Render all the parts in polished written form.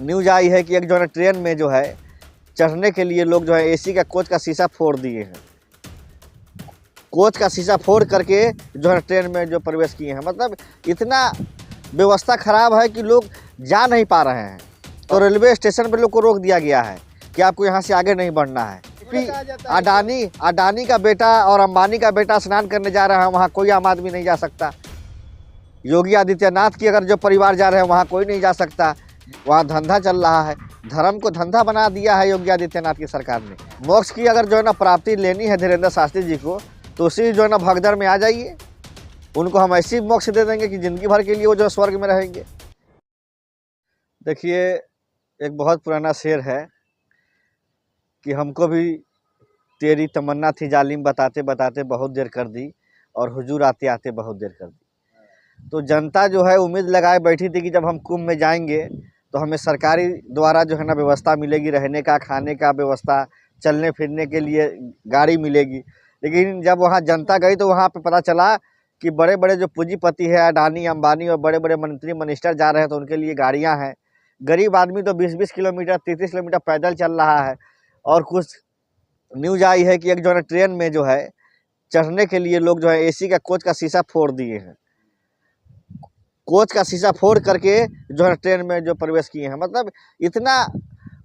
News आई है कि एक जो है ट्रेन में जो है चढ़ने के लिए लोग जो है एसी का कोच का शीशा फोड़ दिए हैं। कोच का शीशा फोड़ करके जो है ट्रेन में जो प्रवेश किए हैं। मतलब इतना व्यवस्था खराब है कि लोग जा नहीं पा रहे हैं। तो रेलवे स्टेशन पर लोग को रोक दिया गया है कि आपको यहाँ से आगे नहीं बढ़ना है। अडानी का बेटा और अंबानी का बेटा स्नान करने जा रहा है, वहाँ कोई आम आदमी नहीं जा सकता। योगी आदित्यनाथ की अगर जो परिवार जा रहे हैं वहाँ कोई नहीं जा सकता। वहाँ धंधा चल रहा है, धर्म को धंधा बना दिया है योगी आदित्यनाथ की सरकार ने। मोक्ष की अगर जो है ना प्राप्ति लेनी है धीरेन्द्र शास्त्री जी को, तो उसी जो है ना भगदड़ में आ जाइए। उनको हम ऐसी मोक्ष दे देंगे कि ज़िंदगी भर के लिए वो जो स्वर्ग में रहेंगे। देखिए, एक बहुत पुराना शेर है कि हमको भी तेरी तमन्ना थी जालिम, बताते बताते बहुत देर कर दी, और हुजूर आते आते बहुत देर कर दी। तो जनता जो है उम्मीद लगाए बैठी थी कि जब हम कुंभ में जाएंगे तो हमें सरकारी द्वारा जो है ना व्यवस्था मिलेगी, रहने का, खाने का व्यवस्था, चलने फिरने के लिए गाड़ी मिलेगी। लेकिन जब वहाँ जनता गई तो वहाँ पे पता चला कि बड़े बड़े जो पूंजीपति है, अडानी अंबानी और बड़े बड़े मंत्री मिनिस्टर जा रहे हैं तो उनके लिए गाड़ियाँ हैं। गरीब आदमी तो 20-20 किलोमीटर 30 किलोमीटर पैदल चल रहा है। और कुछ न्यूज आई है कि एक जो है ट्रेन में जो है चढ़ने के लिए लोग जो है एसी का कोच का शीशा फोड़ दिए हैं। कोच का शीशा फोड़ करके जो है ट्रेन में जो प्रवेश किए हैं। मतलब इतना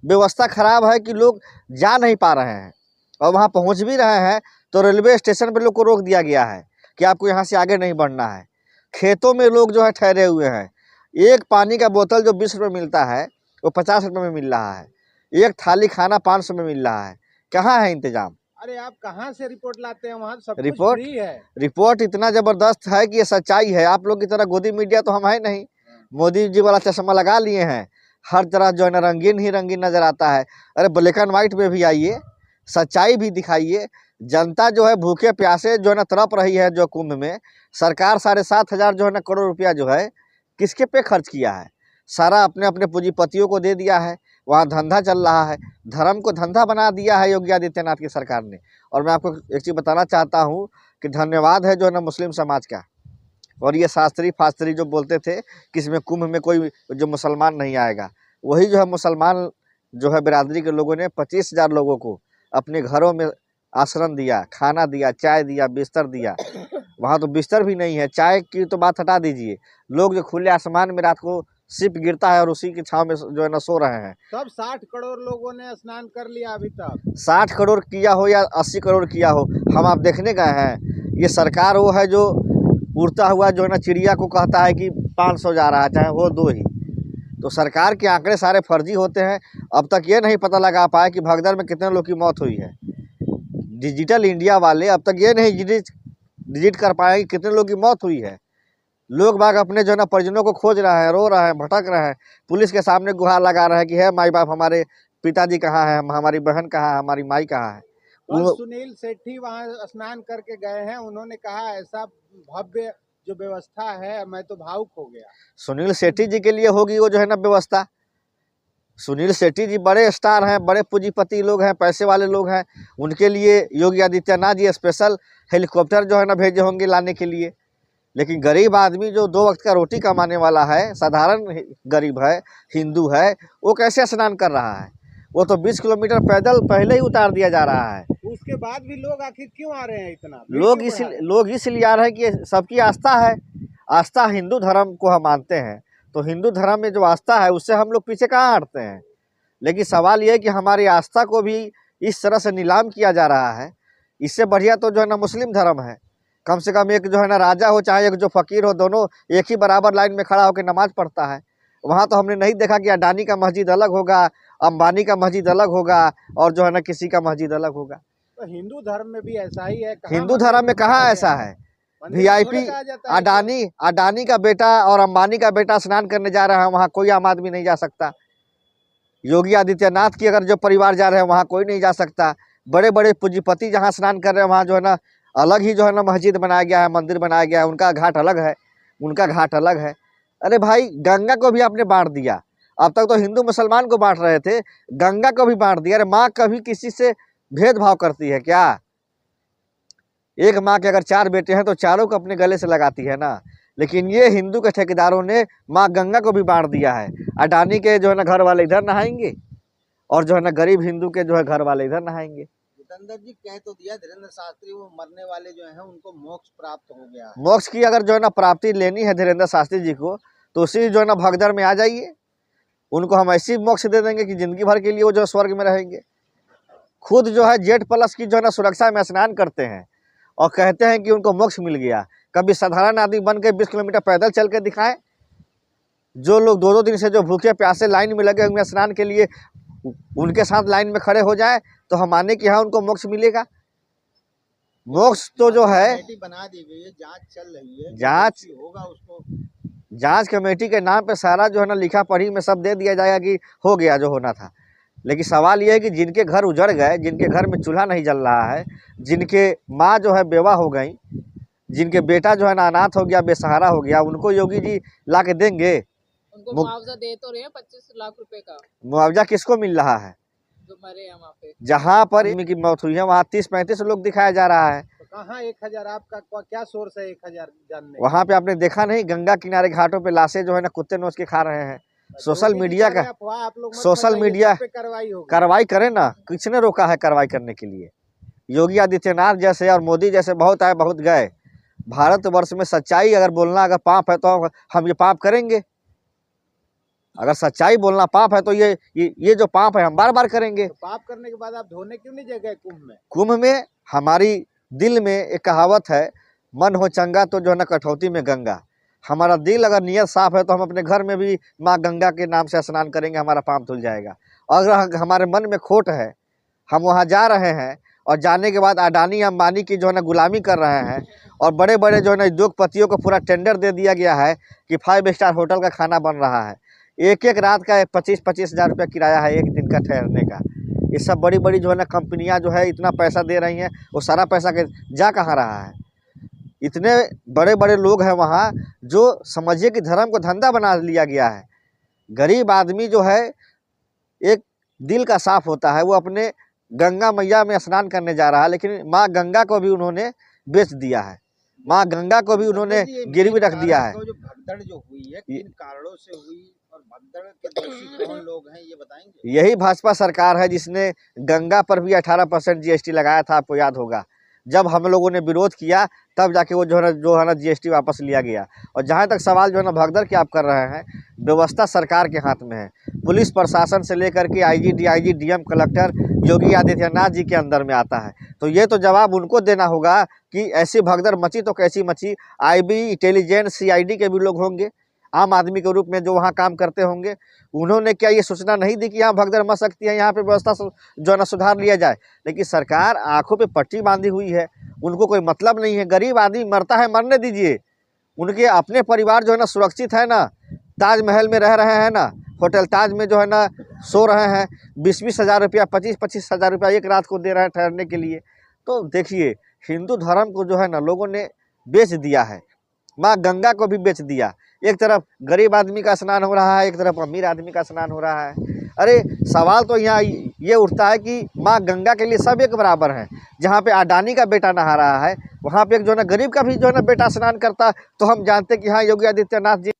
व्यवस्था खराब है कि लोग जा नहीं पा रहे हैं। और वहाँ पहुँच भी रहे हैं तो रेलवे स्टेशन पर लोग को रोक दिया गया है कि आपको यहाँ से आगे नहीं बढ़ना है। खेतों में लोग जो है ठहरे हुए हैं। एक पानी का बोतल जो 20 रुपये मिलता है वो 50 रुपये में मिल रहा है। एक थाली खाना 500 में मिल रहा है। कहाँ है इंतजाम? अरे आप कहाँ से रिपोर्ट लाते हैं? वहाँ सब कुछ फ्री है। रिपोर्ट इतना जबरदस्त है कि ये सच्चाई है। आप लोग की तरह गोदी मीडिया तो हम है नहीं। मोदी जी वाला चश्मा लगा लिए हैं, हर तरह जो है ना रंगीन ही रंगीन नजर आता है। अरे ब्लैक एंड व्हाइट में भी आइए, सच्चाई भी दिखाइए। जनता जो है भूखे प्यासे जो है ना तड़प रही है। जो कुंभ में सरकार 7,500 जो है ना करोड़ रुपया जो है किसके पे खर्च किया है? सारा अपने अपने पूंजीपतियों को दे दिया है। वहाँ धंधा चल रहा है, धर्म को धंधा बना दिया है योगी आदित्यनाथ की सरकार ने। और मैं आपको एक चीज़ बताना चाहता हूँ कि धन्यवाद है जो है ना मुस्लिम समाज का। और ये शास्त्री फास्त्री जो बोलते थे कि इसमें कुंभ में कोई जो मुसलमान नहीं आएगा, वही जो है मुसलमान जो है बिरादरी के लोगों ने 25,000 लोगों को अपने घरों में आश्रम दिया, खाना दिया, चाय दिया, बिस्तर दिया। वहाँ तो बिस्तर भी नहीं है, चाय की तो बात हटा दीजिए। लोग जो खुले आसमान में रात को सिप गिरता है और उसी की छांव में जो है ना सो रहे हैं। सब 60 करोड़ लोगों ने स्नान कर लिया अभी तक। 60 करोड़ किया हो या 80 करोड़ किया हो, हम आप देखने गए हैं? ये सरकार वो है जो उड़ता हुआ जो है ना चिड़िया को कहता है कि 500 जा रहा है, चाहे वो 2 ही। तो सरकार के आंकड़े सारे फर्जी होते हैं। अब तक ये नहीं पता लगा पाया कि भगदड़ में कितने लोग की मौत हुई है। डिजिटल इंडिया वाले अब तक ये नहीं डिजिट कर पाए कि कितने लोग की मौत हुई है। लोग बाग अपने जो है ना परिजनों को खोज रहे हैं, रो रहे हैं, भटक रहे हैं, पुलिस के सामने गुहार लगा रहे हैं कि है माई बाप, हमारे पिताजी कहाँ है, हमारी बहन कहाँ है, हमारी माई कहाँ है। सुनील सेठी वहाँ स्नान करके गए हैं, उन्होंने कहा ऐसा भव्य जो व्यवस्था है, मैं तो भावुक हो गया। सुनील सेठी जी के लिए होगी वो जो है ना व्यवस्था। सुनील सेठी जी बड़े स्टार हैं, बड़े पूंजीपति लोग हैं, पैसे वाले लोग हैं। उनके लिए योगी आदित्यनाथ जी स्पेशल हेलीकॉप्टर जो है ना भेजे होंगे लाने के लिए। लेकिन गरीब आदमी जो 2 वक्त का रोटी कमाने वाला है, साधारण गरीब है, हिंदू है, वो कैसे स्नान कर रहा है? वो तो 20 किलोमीटर पैदल पहले ही उतार दिया जा रहा है। उसके बाद भी लोग आखिर क्यों आ रहे हैं इतना? लोग इसलिए आ रहे हैं कि सबकी आस्था है। आस्था हिंदू धर्म को हम मानते हैं, तो हिंदू धर्म में जो आस्था है उससे हम लोग पीछे कहाँ हटते हैं। लेकिन सवाल ये है कि हमारी आस्था को भी इस तरह से नीलाम किया जा रहा है। इससे बढ़िया तो जो है ना मुस्लिम धर्म है। कम से कम एक जो है ना राजा हो चाहे एक जो फकीर हो, दोनों एक ही बराबर लाइन में खड़ा होकर नमाज पढ़ता है। वहाँ तो हमने नहीं देखा कि अडानी का मस्जिद अलग होगा, अंबानी का मस्जिद अलग होगा, और जो है ना किसी का मस्जिद अलग होगा। तो हिंदू धर्म में भी ऐसा ही है? हिंदू धर्म में कहाँ ऐसा है? VIP अडानी का बेटा और अंबानी का बेटा स्नान करने जा रहा है, वहाँ कोई आम आदमी नहीं जा सकता। योगी आदित्यनाथ की अगर जो परिवार जा रहे हैं वहाँ कोई नहीं जा सकता। बड़े बड़े पूंजीपति जहाँ स्नान कर रहे हैं वहाँ जो है ना अलग ही जो है ना मस्जिद बनाया गया है, मंदिर बनाया गया है, उनका घाट अलग है, उनका घाट अलग है। अरे भाई, गंगा को भी आपने बांट दिया। अब तक तो हिंदू मुसलमान को बांट रहे थे, गंगा को भी बांट दिया। अरे माँ कभी किसी से भेदभाव करती है क्या? एक माँ के अगर 4 बेटे हैं तो चारों को अपने गले से लगाती है ना। लेकिन ये हिंदू के ठेकेदारों ने माँ गंगा को भी बांट दिया है। अडानी के जो है ना घर वाले इधर नहाएंगे और जो है ना गरीब हिंदू के जो है घर वाले इधर नहाएंगे। जितेंद्र जी कह तो दिया धीरेन्द्र शास्त्री, वो मरने वाले जो हैं उनको मोक्ष प्राप्त हो गया है। मोक्ष की अगर जो है ना प्राप्ति लेनी है धीरेन्द्र शास्त्री जी को, तो उसी जो है ना भगदड़ में आ जाइए। उनको हम ऐसी मोक्ष दे देंगे कि जिंदगी भर के लिए वो जो है स्वर्ग में रहेंगे। खुद जो है जेड प्लस की जो है ना सुरक्षा में स्नान करते हैं और कहते हैं कि उनको मोक्ष मिल गया। कभी साधारण आदमी बन के 20 किलोमीटर पैदल चल के दिखाएं। जो लोग 2-2 दिन से जो भूखे प्यासे लाइन में लगे हुए स्नान के लिए, उनके साथ लाइन में खड़े हो जाए तो हम माने कि हाँ उनको मोक्ष मिलेगा। मोक्ष तो जो है कमेटी बना दी गई है, जांच चल रही है, जांच होगा उसको। जांच कमेटी के नाम पे सारा जो है ना लिखा पढ़ी में सब दे दिया जाएगा कि हो गया जो होना था। लेकिन सवाल ये है कि जिनके घर उजड़ गए, जिनके घर में चूल्हा नहीं जल रहा है, जिनके माँ जो है बेवा हो गई, जिनके बेटा जो है ना अनाथ हो गया, बेसहारा हो गया, उनको योगी जी ला के देंगे? उनको मुआवजा दे तो रहे हैं 25 लाख रुपए का। मुआवजा किसको मिल रहा है? जो मरे हैं वहाँ पे, जहाँ पर की मौत हुई है वहाँ 30-35 लोग दिखाया जा रहा है। तो कहाँ 1000? आपका क्या सोर्स है 1000 जानने? वहाँ पे आपने देखा नहीं, गंगा किनारे घाटों पे लाशें जो है ना कुत्ते नोच के खा रहे हैं। सोशल मीडिया का सोशल मीडिया कार्रवाई करे ना, किसने रोका है कार्रवाई करने के लिए? योगी आदित्यनाथ जैसे और मोदी जैसे बहुत आए बहुत गए। भारतवर्ष में सच्चाई अगर बोलना अगर पाप है तो हम ये पाप करेंगे। अगर सच्चाई बोलना पाप है तो ये जो पाप है हम बार बार करेंगे। तो पाप करने के बाद आप धोने क्यों नहीं गए कुंभ में? कुंभ में हमारी दिल में एक कहावत है, मन हो चंगा तो जो है ना कठौती में गंगा। हमारा दिल अगर नियत साफ है तो हम अपने घर में भी माँ गंगा के नाम से स्नान करेंगे, हमारा पाप धुल जाएगा। अगर हमारे मन में खोट है, हम वहाँ जा रहे हैं और जाने के बाद अडानी अंबानी की जो है ना गुलामी कर रहे हैं और बड़े बड़े जो है ना उद्योगपतियों को पूरा टेंडर दे दिया गया है कि 5 स्टार होटल का खाना बन रहा है। एक रात का 25-25 हज़ार रुपया किराया है एक दिन का ठहरने का। ये सब बड़ी बड़ी जो है ना कंपनियां जो है इतना पैसा दे रही हैं, वो सारा पैसा के जा कहाँ रहा है? इतने बड़े बड़े लोग हैं वहाँ, जो समझिए कि धर्म को धंधा बना लिया गया है। गरीब आदमी जो है एक दिल का साफ होता है, वो अपने गंगा मैया में स्नान करने जा रहा है, लेकिन माँ गंगा को भी उन्होंने बेच दिया है। माँ गंगा को भी उन्होंने गिरवी रख दिया है। जो भगदड़ जो हुई है किन कारणों से हुई और भगदड़ के दोषी कौन लोग हैं, ये बताएंगे? यही भाजपा सरकार है जिसने गंगा पर भी 18% जीएसटी लगाया था। आपको याद होगा, जब हम लोगों ने विरोध किया तब जाके वो जो है ना जीएसटी वापस लिया गया। और जहाँ तक सवाल जो है ना भगदड़ की आप कर रहे हैं, व्यवस्था सरकार के हाथ में है। पुलिस प्रशासन से लेकर के IG, DIG, DM, collector Yogi Adityanath ji के अंदर में आता है। तो ये तो जवाब उनको देना होगा कि ऐसी भगदड़ मची तो कैसी मची। आईबी, इंटेलिजेंस, सीआईडी के भी लोग होंगे आम आदमी के रूप में जो वहाँ काम करते होंगे। उन्होंने क्या ये सूचना नहीं दी कि यहाँ भगदड़ मच सकती है, यहाँ पे व्यवस्था जो है ना सुधार लिया जाए? लेकिन सरकार आंखों पे पट्टी बांधी हुई है, उनको कोई मतलब नहीं है। गरीब आदमी मरता है, मरने दीजिए। उनके अपने परिवार जो है ना सुरक्षित है ना, ताजमहल में रह रहे हैं ना, होटल ताज में जो है ना सो रहे हैं, 20-20 हज़ार रुपया, 25-25 हज़ार रुपया एक रात को दे रहे हैं ठहरने के लिए। तो देखिए, हिंदू धर्म को जो है ना लोगों ने बेच दिया है, माँ गंगा को भी बेच दिया। एक तरफ गरीब आदमी का स्नान हो रहा है, एक तरफ अमीर आदमी का स्नान हो रहा है। अरे सवाल तो यहाँ ये उठता है कि माँ गंगा के लिए सब एक बराबर हैं। जहाँ पे अडानी का बेटा नहा रहा है, वहाँ पे एक जो है ना गरीब का भी जो है ना बेटा स्नान करता, तो हम जानते कि हाँ योगी आदित्यनाथ जी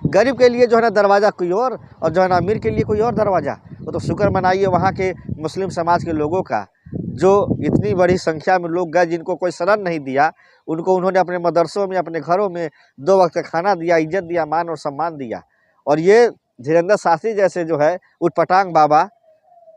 गरीब के लिए जो है ना दरवाज़ा कोई और जो है ना अमीर के लिए कोई और दरवाज़ा। वो तो शुक्र मनाइए वहाँ के मुस्लिम समाज के लोगों का, जो इतनी बड़ी संख्या में लोग गए जिनको कोई शरण नहीं दिया। उनको उन्होंने अपने मदरसों में, अपने घरों में 2 वक्त का खाना दिया, इज्जत दिया, मान और सम्मान दिया। और ये धीरेन्द्र शास्त्री जैसे जो है उटपटांग बाबा,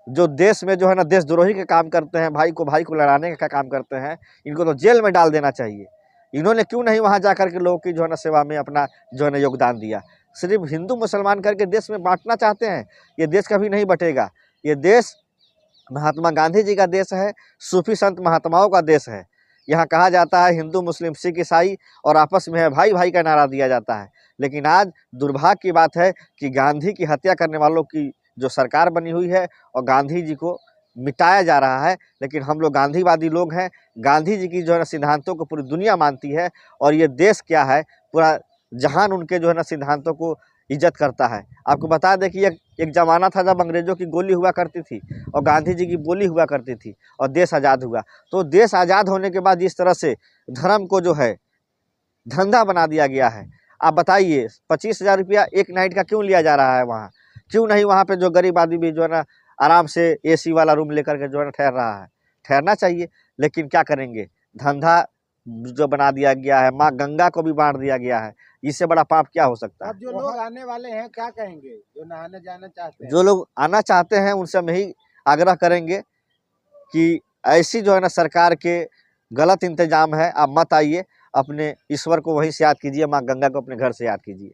जो देश में जो है ना देशद्रोही के काम करते हैं, भाई को लड़ाने का काम करते हैं, इनको तो जेल में डाल देना चाहिए। इन्होंने क्यों नहीं वहाँ जा कर के लोगों की जो है ना सेवा में अपना जो है ना योगदान दिया? सिर्फ हिंदू मुसलमान करके देश में बांटना चाहते हैं। ये देश कभी नहीं बटेगा। ये देश महात्मा गांधी जी का देश है, सूफी संत महात्माओं का देश है। यहाँ कहा जाता है हिंदू, मुस्लिम, सिख, ईसाई और आपस में है भाई भाई का नारा दिया जाता है। लेकिन आज दुर्भाग्य की बात है कि गांधी की हत्या करने वालों की जो सरकार बनी हुई है और गांधी जी को मिटाया जा रहा है। लेकिन हम लोग गांधीवादी लोग हैं, गांधी जी की जो है ना सिद्धांतों को पूरी दुनिया मानती है। और ये देश क्या है, पूरा जहान उनके जो है ना सिद्धांतों को इज्जत करता है। आपको बता दें कि एक ज़माना था जब अंग्रेज़ों की गोली हुआ करती थी और गांधी जी की बोली हुआ करती थी और देश आज़ाद हुआ। तो देश आज़ाद होने के बाद जिस तरह से धर्म को जो है धंधा बना दिया गया है। आप बताइए 25,000 रुपया एक नाइट का क्यों लिया जा रहा है वहाँ? क्यों नहीं वहाँ पे जो गरीब आदमी भी जो है ना आराम से एसी वाला रूम लेकर के जो है ना ठहर रहा है? ठहरना चाहिए, लेकिन क्या करेंगे, धंधा जो बना दिया गया है, माँ गंगा को भी बांट दिया गया है। इससे बड़ा पाप क्या हो सकता है? अब जो लोग आने वाले हैं क्या कहेंगे, जो नहाने जाना चाहते हैं? जो लोग आना चाहते हैं उनसे हम यही आग्रह करेंगे कि ऐसी जो है ना सरकार के गलत इंतजाम है, आप मत आइए, अपने ईश्वर को वहीं से याद कीजिए, माँ गंगा को अपने घर से याद कीजिए।